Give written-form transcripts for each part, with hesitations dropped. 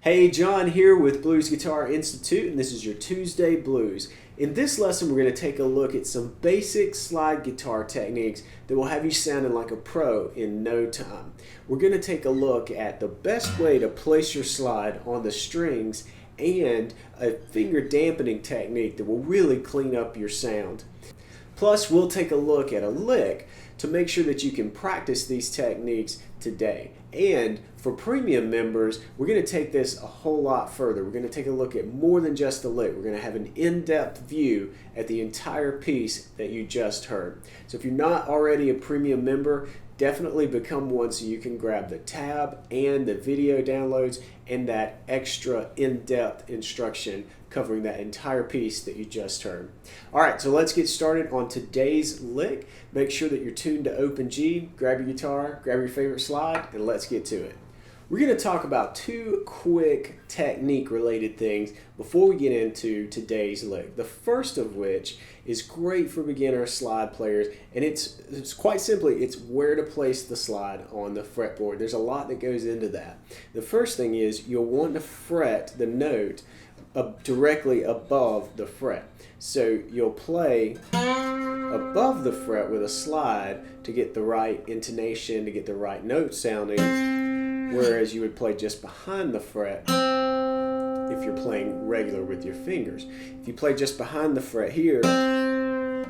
Hey, John here with Blues Guitar Institute, and this is your Tuesday Blues. In this lesson, we're going to take a look at some basic slide guitar techniques that will have you sounding like a pro in no time. We're going to take a look at the best way to place your slide on the strings and a finger dampening technique that will really clean up your sound. Plus, we'll take a look at a lick to make sure that you can practice these techniques today. And for premium members, we're going to take this a whole lot further. We're going to take a look at more than just the lick. We're going to have an in-depth view at the entire piece that you just heard. So if you're not already a premium member, definitely become one so you can grab the tab and the video downloads and that extra in-depth instruction covering that entire piece that you just heard. Alright, so let's get started on today's lick. Make sure that you're tuned to Open G, grab your guitar, grab your favorite slide, and let's get to it. We're going to talk about two quick technique related things before we get into today's lick. The first of which is great for beginner slide players, and it's quite simply, it's where to place the slide on the fretboard. There's a lot that goes into that. The first thing is you'll want to fret the note directly above the fret. So you'll play above the fret with a slide to get the right intonation, to get the right note sounding, whereas you would play just behind the fret if you're playing regular with your fingers. If you play just behind the fret here, you're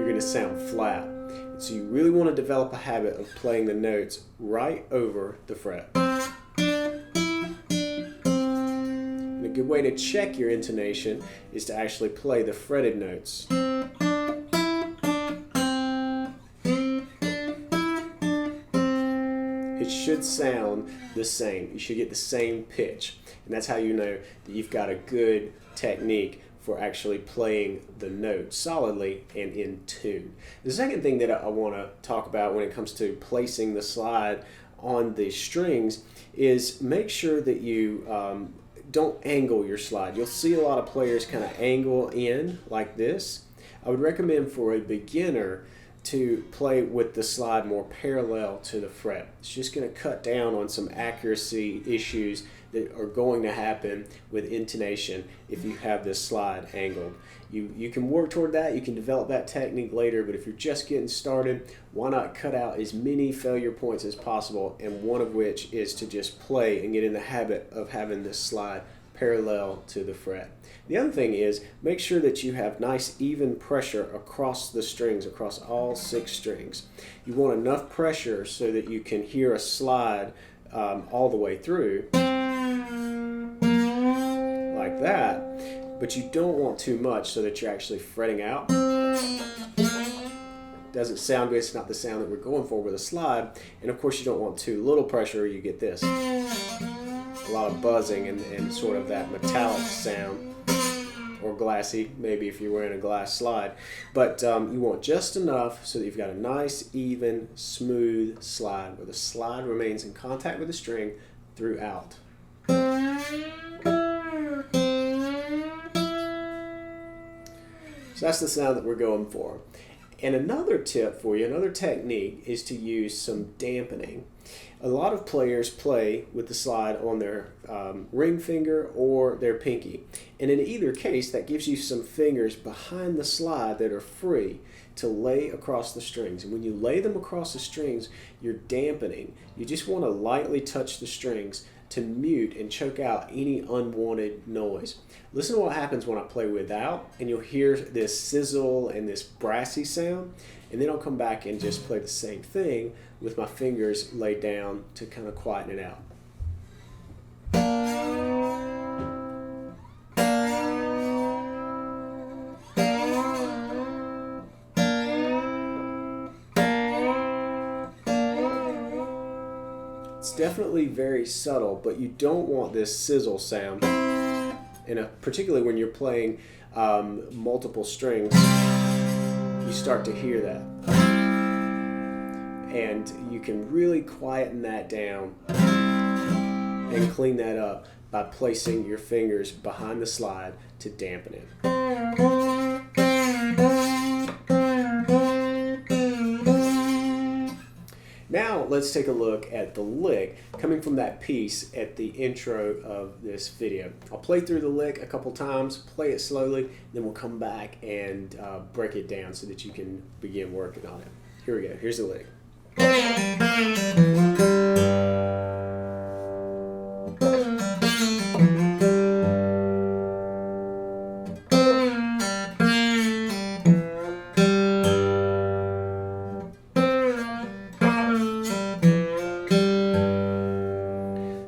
going to sound flat. So you really want to develop a habit of playing the notes right over the fret. And a good way to check your intonation is to actually play the fretted notes. It should sound the same. You should get the same pitch. And that's how you know that you've got a good technique for actually playing the note solidly and in tune. The second thing that I want to talk about when it comes to placing the slide on the strings is make sure that you don't angle your slide. You'll see a lot of players kind of angle in like this. I would recommend for a beginner to play with the slide more parallel to the fret. It's just going to cut down on some accuracy issues that are going to happen with intonation if you have this slide angled. You can work toward that, you can develop that technique later, but if you're just getting started, why not cut out as many failure points as possible, and one of which is to just play and get in the habit of having this slide parallel to the fret. The other thing is make sure that you have nice even pressure across the strings, across all 6 strings. You want enough pressure so that you can hear a slide all the way through like that, but you don't want too much so that you're actually fretting out. Doesn't sound good, it's not the sound that we're going for with a slide, and of course you don't want too little pressure, you get this. A lot of buzzing and sort of that metallic sound, or glassy, maybe if you're wearing a glass slide. But you want just enough so that you've got a nice, even, smooth slide where the slide remains in contact with the string throughout. So that's the sound that we're going for. And another tip for you, another technique, is to use some dampening. A lot of players play with the slide on their ring finger or their pinky. And in either case, that gives you some fingers behind the slide that are free to lay across the strings. And when you lay them across the strings, you're dampening. You just want to lightly touch the strings to mute and choke out any unwanted noise. Listen to what happens when I play without, and you'll hear this sizzle and this brassy sound, and then I'll come back and just play the same thing with my fingers laid down to kind of quieten it out. It's definitely very subtle, but you don't want this sizzle sound, and particularly when you're playing multiple strings, you start to hear that. And you can really quieten that down and clean that up by placing your fingers behind the slide to dampen it. Now let's take a look at the lick coming from that piece at the intro of this video. I'll play through the lick a couple times, play it slowly, then we'll come back and break it down so that you can begin working on it. Here we go. Here's the lick.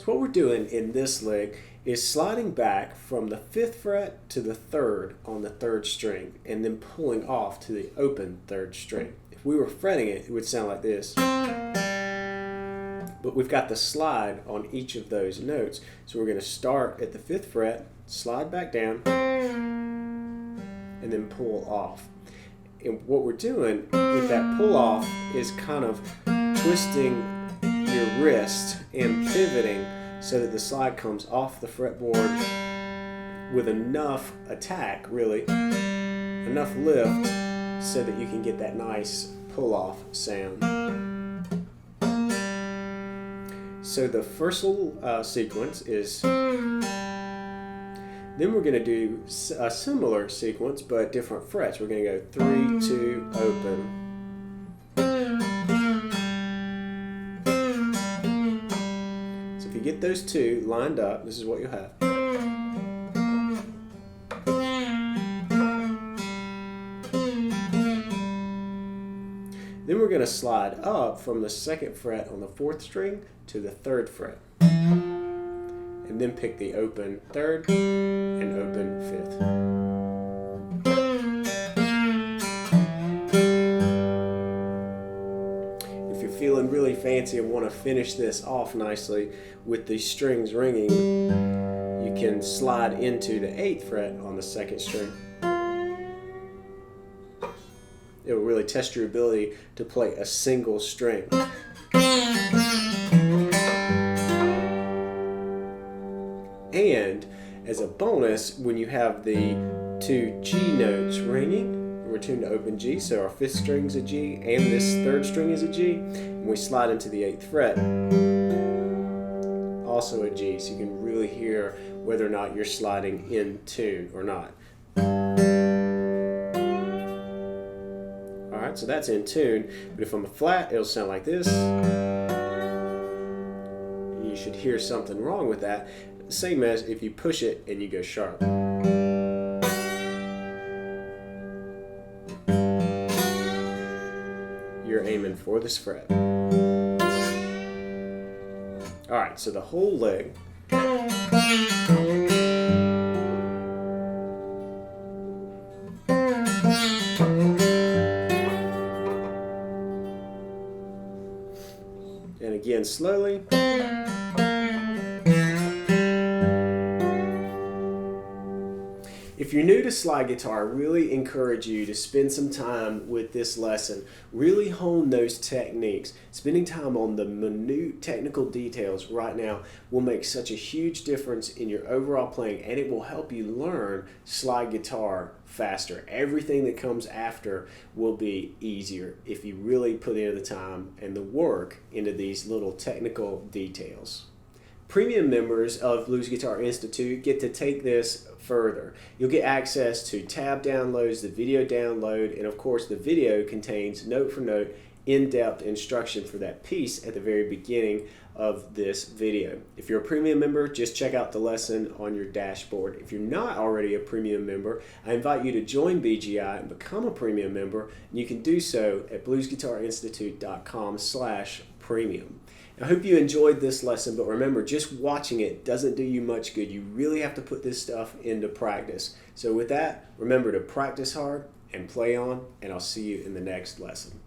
What we're doing in this lick is sliding back from the 5th fret to the 3rd on the 3rd string and then pulling off to the open 3rd string. If we were fretting it, it would sound like this. But we've got the slide on each of those notes. So we're going to start at the 5th fret, slide back down, and then pull off. And what we're doing with that pull off is kind of twisting your wrist and pivoting so that the slide comes off the fretboard with enough attack, really, enough lift so that you can get that nice pull-off sound. So the first little sequence is, then we're going to do a similar sequence but different frets. We're going to go 3, 2, open. Get those two lined up, this is what you'll have. Then we're going to slide up from the 2nd fret on the 4th string to the 3rd fret. And then pick the open 3rd and open 5th. Feeling really fancy and want to finish this off nicely with the strings ringing, you can slide into the 8th fret on the 2nd string. It will really test your ability to play a single string. And as a bonus, when you have the 2 G notes ringing, we're tuned to open G, so our 5th string is a G and this 3rd string is a G, and we slide into the 8th fret, also a G, so you can really hear whether or not you're sliding in tune or not. Alright, so that's in tune, but if I'm a flat, it'll sound like this. You should hear something wrong with that, same as if you push it and you go sharp. You're aiming for this fret. Alright, so the whole leg. And again, slowly. If you're new to slide guitar, I really encourage you to spend some time with this lesson. Really hone those techniques. Spending time on the minute technical details right now will make such a huge difference in your overall playing, and it will help you learn slide guitar faster. Everything that comes after will be easier if you really put in the time and the work into these little technical details. Premium members of Blues Guitar Institute get to take this further. You'll get access to tab downloads, the video download, and of course the video contains note for note in-depth instruction for that piece at the very beginning of this video. If you're a premium member, just check out the lesson on your dashboard. If you're not already a premium member, I invite you to join BGI and become a premium member, and you can do so at bluesguitarinstitute.com/premium. I hope you enjoyed this lesson, but remember, just watching it doesn't do you much good. You really have to put this stuff into practice. So with that, remember to practice hard and play on, and I'll see you in the next lesson.